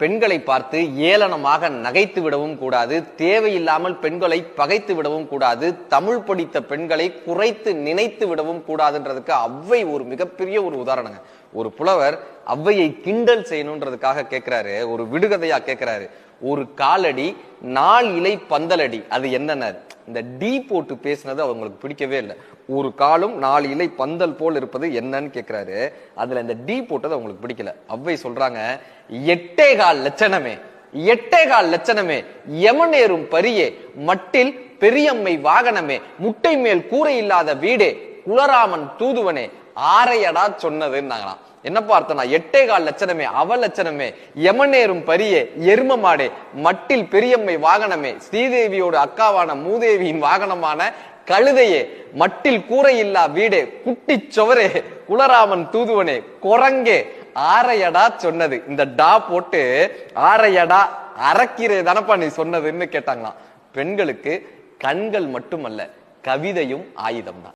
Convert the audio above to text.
பெண்களை பார்த்து ஏளனமாக நகைத்து விடவும் கூடாது, தேவையில்லாமல் பெண்களை பகைத்து விடவும் கூடாது, தமிழ் படித்த பெண்களை குறைத்து நினைத்து விடவும் கூடாதுன்றதுக்கு ஔவை ஒரு மிகப்பெரிய ஒரு உதாரணங்க. ஒரு புலவர் ஔவையை கிண்டல் செய்யணும்ன்றதுக்காக கேட்கிறாரு, ஒரு விடுகதையா கேட்கிறாரு, ஒரு காலடி 4 இலை பந்தலடி அது என்னன்னு. இந்த டி போட்டு பேசினது அவங்களுக்கு பிடிக்கவே இல்லை. ஒரு காலும் 4 இலை பந்தல் போல் இருப்பது என்னன்னு கேட்கிறாரு. அதுல இந்த டி போட்டது அவங்களுக்கு பிடிக்கல. ஔவை சொல்றாங்க, 8.25 லட்சணமே, 8.25 லட்சணமே, யமனேறும் பரியே, மட்டில் பெரியம்மை வாகனமே, முட்டை மேல் கூரை இல்லாத வீடே, குலராமன் தூதுவனே, ஆரையடா சொன்னதுன்னாங்களாம். என்னப்பா அர்த்தம்னா, 8.25 லட்சணமே, அவ லட்சணமே, யமனேறும் பரியே, எரும மாடே, மட்டில் பெரியம்மை வாகனமே, ஸ்ரீதேவியோட அக்காவான மூதேவியின் வாகனமான கழுதையே, மட்டில் கூரை இல்லா வீடே, குட்டி சுவரே, குலராமன் தூதுவனே, குரங்கே, ஆரையடா சொன்னது. இந்த டா போட்டு ஆரையடா அறக்கீரை தானப்பா நீ சொன்னதுன்னு கேட்டாங்களாம். பெண்களுக்கு கண்கள் மட்டுமல்ல, கவிதையும் ஆயுதம் தான்.